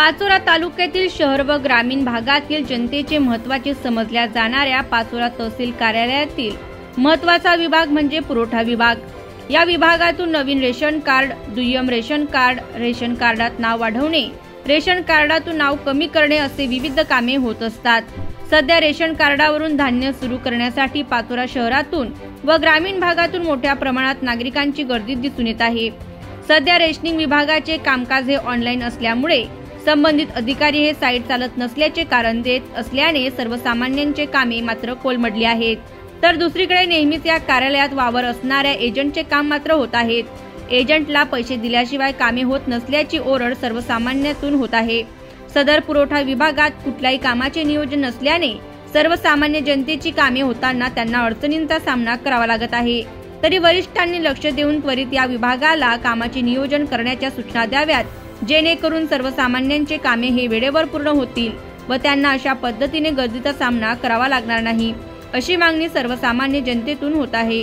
पाचोरा तालुक्यातील शहर व ग्रामीण भागातील जनतेचे महत्त्वाचे समजल्या जाणाऱ्या पाचोरा तहसील कार्यालयातील महत्त्वाचा विभाग म्हणजे पुरवठा विभाग। या विभागातून नवीन रेशन कार्ड, दुय्यम रेशन कार्ड, रेशन कार्डात नाव वाढवणे, रेशन कार्डातून नाव कमी करणे असे विविध कामे होत असतात। सध्या रेशन कार्डावरून धान्य सुरू करण्यासाठी पाचोरा शहरातून व ग्रामीण भागातून मोठ्या प्रमाणात नागरिकांची गर्दी दिसून येत आहे। सध्या रेशनिंग विभागाचे कामकाज हे ऑनलाईन असल्यामुळे संबंधित अधिकारी हे साईट चालत नसल्याचे कारण देत असल्याने सर्वसामान्यांचे कामे मात्र कोलमडली आहेत। तर दुसरीकडे नेहमीच या कार्यालयात वावर असणाऱ्या एजंटचे काम मात्र होत आहेत। एजंटला पैसे दिल्याशिवाय कामे होत नसल्याची ओरड सर्वसामान्यातून होत आहे। सदर पुरवठा विभागात कुठल्याही कामाचे नियोजन नसल्याने सर्वसामान्य जनतेची कामे होताना त्यांना अडचणींचा सामना करावा लागत आहे। तरी वरिष्ठांनी लक्ष देऊन त्वरित या विभागाला कामाचे नियोजन करण्याच्या सूचना द्याव्यात, जेणेकरून सर्वसामान्यांचे कामे हे वेळेवर पूर्ण होतील व त्यांना अशा पद्धतीने गर्दीचा सामना करावा लागणार नाही, अशी मागणी सर्वसामान्य जनतेतून होत आहे।